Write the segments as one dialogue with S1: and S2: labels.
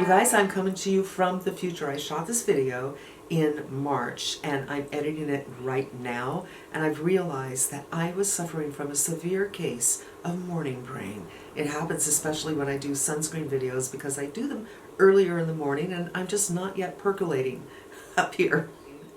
S1: You guys, I'm coming to you from the future. I shot this video in March and I'm editing it right now, and I've realized that I was suffering from a severe case of morning brain. It happens especially when I do sunscreen videos because I do them earlier in the morning and I'm just not yet percolating up here.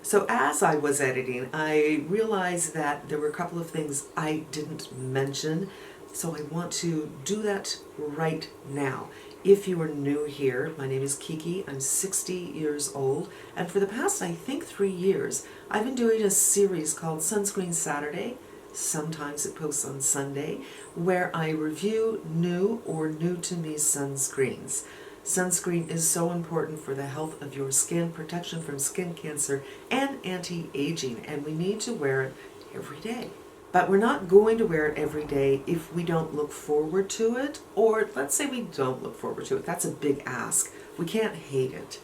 S1: So as I was editing, I realized that there were a couple of things I didn't mention, so I want to do that right now. If you are new here, my name is Kiki, I'm 60 years old, and for the past, I think 3 years, I've been doing a series called Sunscreen Saturday, sometimes it posts on Sunday, where I review new or new to me sunscreens. Sunscreen is so important for the health of your skin, protection from skin cancer, and anti-aging, and we need to wear it every day. But we're not going to wear it every day if we don't look forward to it, or let's say we don't look forward to it. That's a big ask. We can't hate it.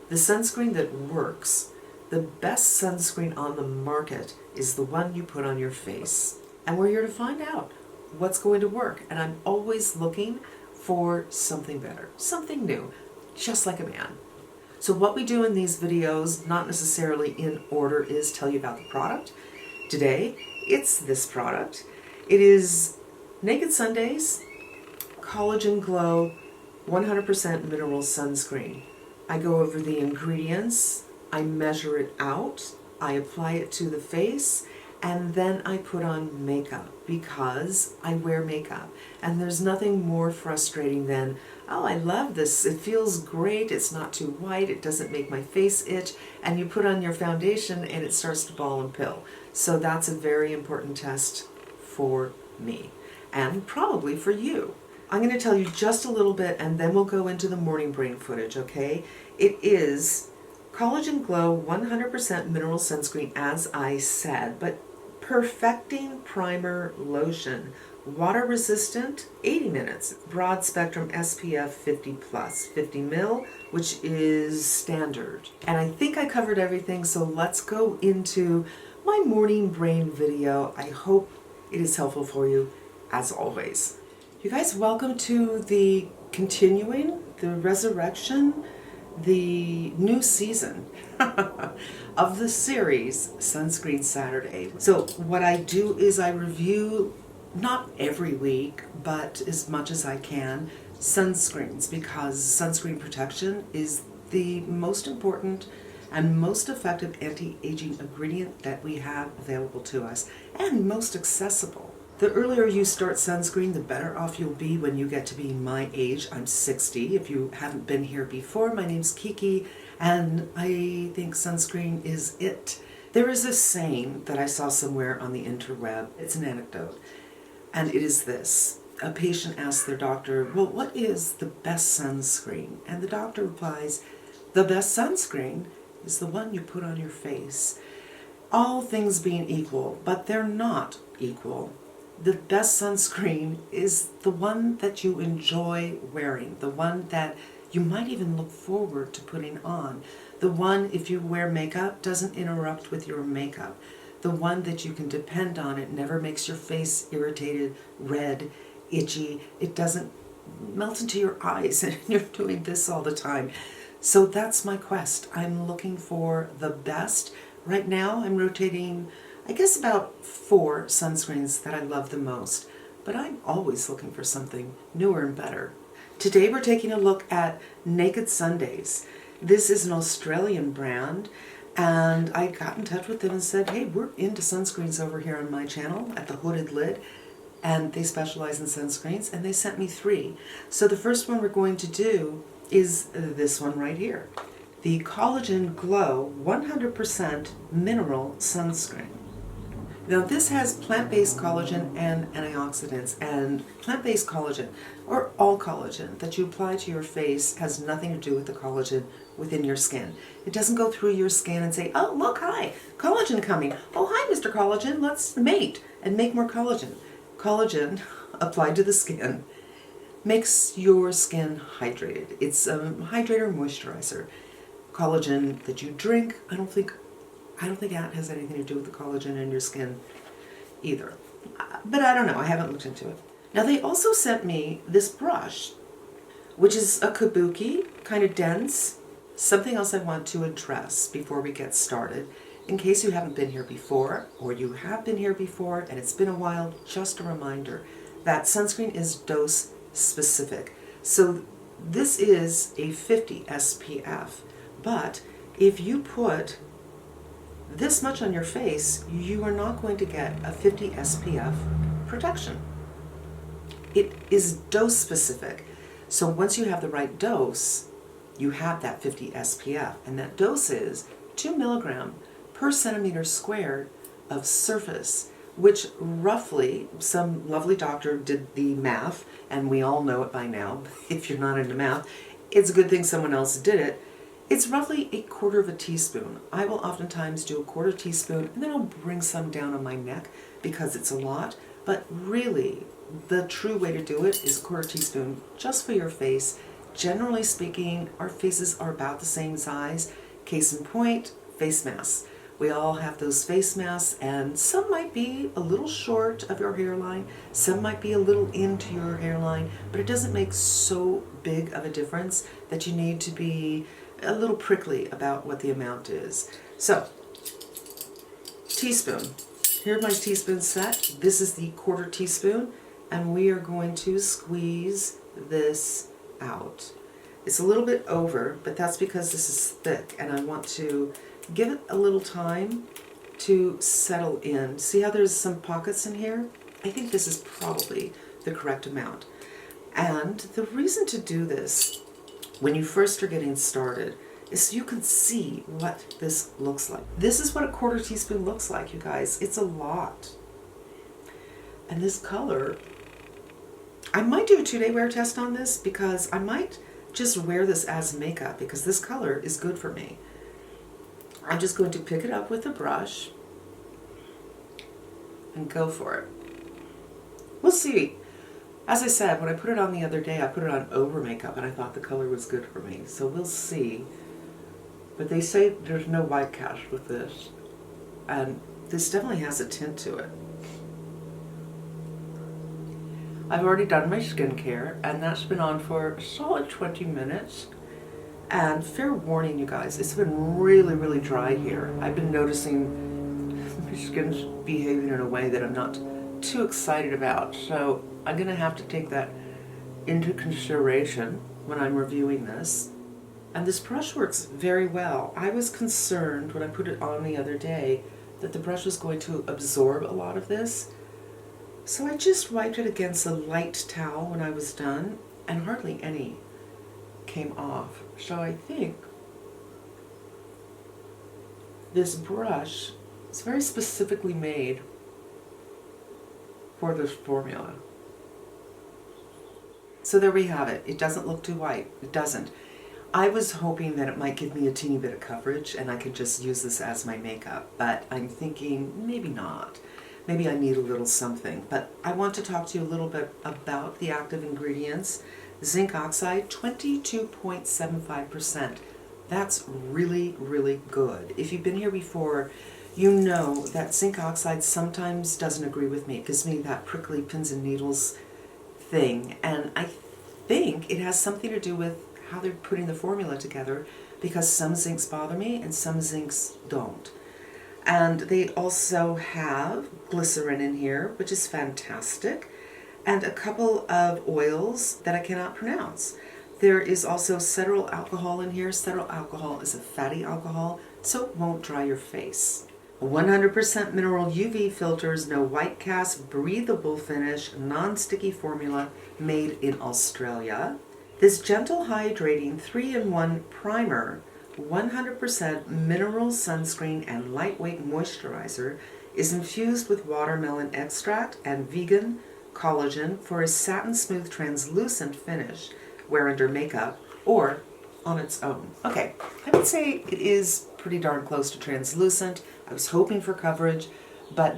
S1: The sunscreen that works, the best sunscreen on the market, is the one you put on your face. And we're here to find out what's going to work. And I'm always looking for something better, something new, just like a man. So what we do in these videos, not necessarily in order, is tell you about the product. Today, it's this product. It is Naked Sundays Collagen Glow 100% Mineral Sunscreen. I go over the ingredients, I measure it out, I apply it to the face, and then I put on makeup because I wear makeup. And there's nothing more frustrating than, oh, I love this, it feels great, it's not too white, it doesn't make my face itch, and you put on your foundation and it starts to ball and pill. So that's a very important test for me, and probably for you. I'm going to tell you just a little bit and then we'll go into the morning brain footage, okay? It is Collagen Glow 100% Mineral Sunscreen, as I said, but Perfecting Primer Lotion. Water resistant, 80 minutes. Broad spectrum SPF 50+, 50 mil, which is standard. And I think I covered everything, so let's go into my morning brain video. I hope it is helpful for you, as always. You guys, welcome to the continuing, the resurrection, the new season of the series Sunscreen Saturday. So what I do is I review, not every week, but as much as I can, sunscreens, because sunscreen protection is the most important and most effective anti-aging ingredient that we have available to us, and most accessible. The earlier you start sunscreen, the better off you'll be when you get to be my age. I'm 60. If you haven't been here before, my name's Kiki, and I think sunscreen is it. There is a saying that I saw somewhere on the interweb. It's an anecdote, and it is this. A patient asks their doctor, well, what is the best sunscreen? And the doctor replies, the best sunscreen is the one you put on your face. All things being equal, but they're not equal. The best sunscreen is the one that you enjoy wearing, the one that you might even look forward to putting on, the one, if you wear makeup, doesn't interrupt with your makeup, the one that you can depend on. It never makes your face irritated, red, itchy, it doesn't melt into your eyes and you're doing this all the time. So that's my quest. I'm looking for the best. Right now I'm rotating, I guess, about 4 sunscreens that I love the most, but I'm always looking for something newer and better. Today we're taking a look at Naked Sundays. This is an Australian brand, and I got in touch with them and said, hey, we're into sunscreens over here on my channel at the Hooded Lid, and they specialize in sunscreens, and they sent me 3. So the first one we're going to do is this one right here, the Collagen Glow 100% Mineral Sunscreen. Now this has plant-based collagen and antioxidants, and plant-based collagen, or all collagen that you apply to your face, has nothing to do with the collagen within your skin. It doesn't go through your skin and say, oh look, hi, collagen coming. Oh hi Mr. Collagen, let's mate and make more collagen. Collagen applied to the skin makes your skin hydrated. It's a hydrator moisturizer. Collagen that you drink, I don't think that has anything to do with the collagen in your skin either. But I don't know, I haven't looked into it. Now they also sent me this brush, which is a kabuki. kind of dense. Something else I want to address before we get started, in case you haven't been here before, or you have been here before and it's been a while, just a reminder that sunscreen is dose specific. So this is a 50 SPF, but if you put this much on your face, you are not going to get a 50 SPF protection. It is dose specific. So once you have the right dose, you have that 50 SPF, and that dose is 2 milligram per centimeter squared of surface, which roughly, some lovely doctor did the math, and we all know it by now. If you're not into math, it's a good thing someone else did it. It's roughly 1/4 of a teaspoon. I will oftentimes do 1/4 teaspoon, and then I'll bring some down on my neck because it's a lot, but really, the true way to do it is 1/4 teaspoon just for your face. Generally speaking, our faces are about the same size. Case in point, face masks. We all have those face masks, and some might be a little short of your hairline, some might be a little into your hairline, but it doesn't make so big of a difference that you need to be a little prickly about what the amount is. So, teaspoon. Here are my teaspoons set. This is the 1/4 teaspoon, and we are going to squeeze this out. It's a little bit over, but that's because this is thick, and I want to give it a little time to settle in. See how there's some pockets in here? I think this is probably the correct amount. And the reason to do this when you first are getting started is so you can see what this looks like. This is what a 1/4 teaspoon looks like, you guys. It's a lot. And this color, I might do a 2-day wear test on this because I might just wear this as makeup because this color is good for me. I'm just going to pick it up with a brush and go for it. We'll see. As I said, when I put it on the other day, I put it on over makeup and I thought the color was good for me. So we'll see. But they say there's no white cast with this. And this definitely has a tint to it. I've already done my skincare, and that's been on for a solid 20 minutes. And fair warning, you guys, it's been really, really dry here. I've been noticing my skin's behaving in a way that I'm not too excited about. So I'm going to have to take that into consideration when I'm reviewing this. And this brush works very well. I was concerned when I put it on the other day that the brush was going to absorb a lot of this. So I just wiped it against a light towel when I was done, and hardly any came off. So I think this brush is very specifically made for this formula. So there we have it. It doesn't look too white. It doesn't. I was hoping that it might give me a teeny bit of coverage and I could just use this as my makeup, but I'm thinking maybe not. Maybe I need a little something. But I want to talk to you a little bit about the active ingredients. Zinc oxide, 22.75%. That's really, really good. If you've been here before, you know that zinc oxide sometimes doesn't agree with me. It gives me that prickly pins and needles thing. And I think it has something to do with how they're putting the formula together, because some zincs bother me and some zincs don't. And they also have glycerin in here, which is fantastic, and a couple of oils that I cannot pronounce. There is also cetyl alcohol in here. Cetyl alcohol is a fatty alcohol, so it won't dry your face. 100% mineral UV filters, no white cast, breathable finish, non-sticky formula made in Australia. This gentle hydrating 3-in-1 primer, 100% mineral sunscreen and lightweight moisturizer is infused with watermelon extract and vegan collagen for a satin smooth translucent finish, wear under makeup or on its own. Okay, I would say it is pretty darn close to translucent. I was hoping for coverage, but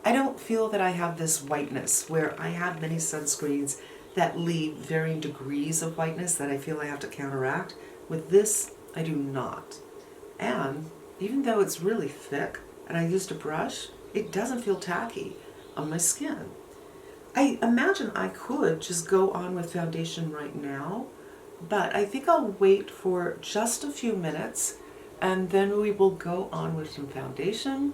S1: I don't feel that I have this whiteness where I have many sunscreens that leave varying degrees of whiteness that I feel I have to counteract. With this, I do not. And even though it's really thick and I used a brush, it doesn't feel tacky on my skin. I imagine I could just go on with foundation right now, but I think I'll wait for just a few minutes and then we will go on with some foundation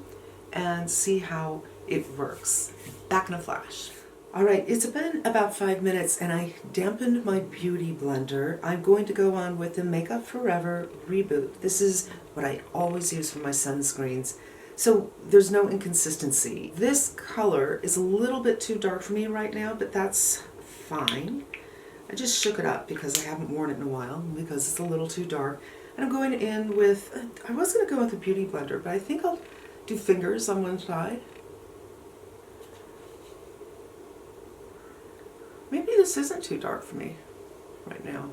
S1: and see how it works. Back in a flash. All right, it's been about 5 minutes and I dampened my beauty blender. I'm going to go on with the Makeup Forever Reboot. This is what I always use for my sunscreens, so there's no inconsistency. This color is a little bit too dark for me right now, but that's fine. I just shook it up because I haven't worn it in a while, because it's a little too dark. And I'm going in with, I was going to go with a beauty blender, but I think I'll do fingers on one side. Maybe this isn't too dark for me right now.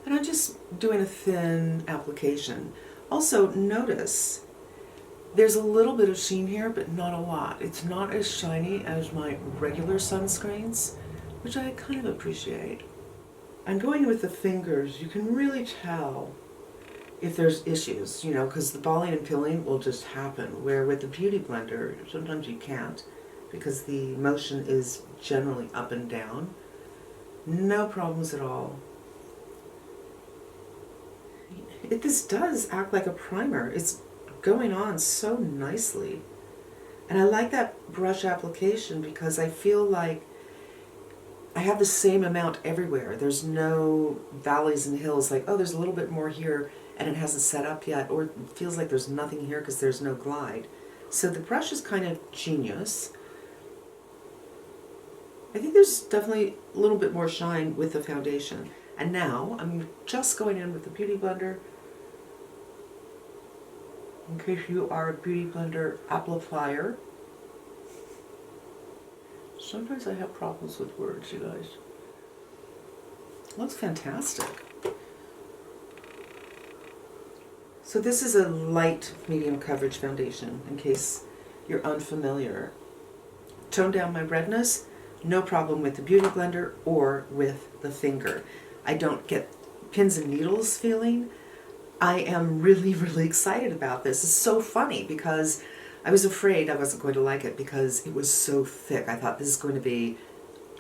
S1: And I'm just doing a thin application. Also, notice there's a little bit of sheen here, but not a lot. It's not as shiny as my regular sunscreens, which I kind of appreciate. I'm going with the fingers. You can really tell if there's issues, you know, because the balling and pilling will just happen, where with the beauty blender, sometimes you can't, because the motion is generally up and down. No problems at all. This does act like a primer. It's going on so nicely. And I like that brush application because I feel like I have the same amount everywhere. There's no valleys and hills, like, oh, there's a little bit more here and it hasn't set up yet, or it feels like there's nothing here because there's no glide. So the brush is kind of genius. I think there's definitely a little bit more shine with the foundation. And now I'm just going in with the beauty blender. In case you are a beauty blender applier. Sometimes I have problems with words, you guys. Looks fantastic. So this is a light medium coverage foundation, in case you're unfamiliar. Tone down my redness, no problem with the beauty blender or with the finger. I don't get pins and needles feeling. I am really, really excited about this. It's so funny because I was afraid I wasn't going to like it because it was so thick. I thought this is going to be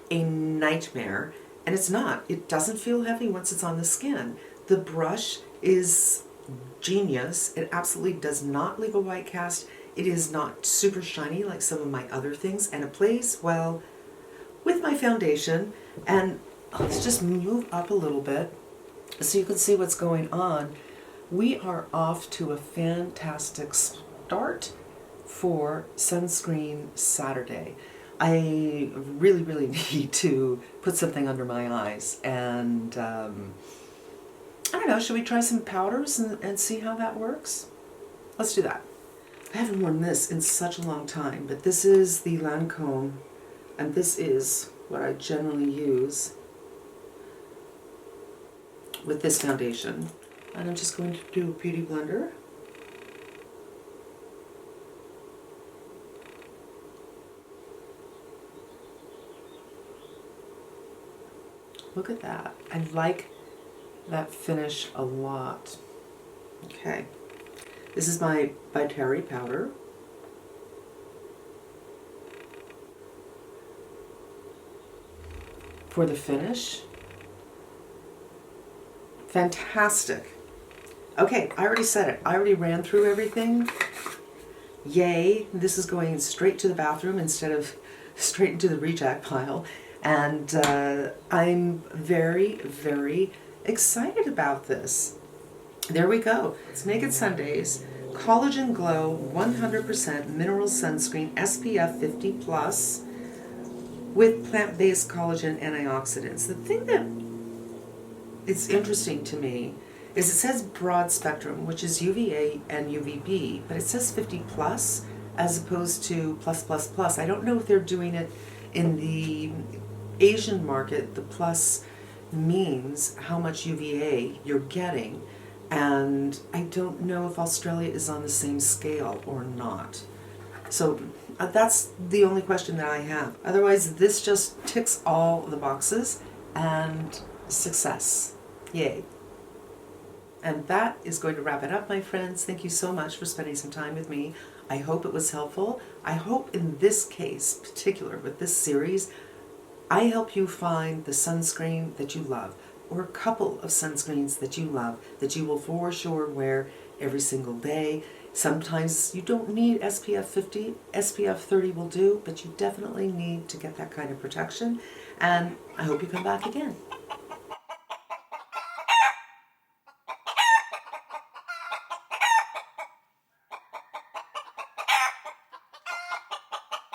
S1: a nightmare, and it's not. It doesn't feel heavy once it's on the skin. The brush is genius. It absolutely does not leave a white cast. It is not super shiny like some of my other things, and it plays well with my foundation. And let's just move up a little bit so you can see what's going on. We are off to a fantastic start for Sunscreen Saturday. I really, really need to put something under my eyes, and I don't know, should we try some powders and see how that works? Let's do that. I haven't worn this in such a long time, but this is the Lancome, and this is what I generally use with this foundation. And I'm just going to do a beauty blender. Look at that. I like that finish a lot. Okay. This is my Terry powder. For the finish. Fantastic. Okay, I already said it. I already ran through everything. Yay. This is going straight to the bathroom instead of straight into the reject pile. And I'm very, very excited about this. There we go. It's Naked Sundays. Collagen Glow 100% Mineral Sunscreen SPF 50+ with plant-based collagen antioxidants. The thing that is interesting to me is it says broad spectrum, which is UVA and UVB, but it says 50+ as opposed to plus. I don't know if they're doing it in the Asian market. The plus means how much UVA you're getting, and I don't know if Australia is on the same scale or not. So that's the only question that I have. Otherwise, this just ticks all the boxes, and success. Yay. And that is going to wrap it up, my friends. Thank you so much for spending some time with me. I hope it was helpful. I hope in this case, particular with this series, I help you find the sunscreen that you love. or a couple of sunscreens that you love, that you will for sure wear every single day. Sometimes you don't need SPF 50, SPF 30 will do, but you definitely need to get that kind of protection. And I hope you come back again.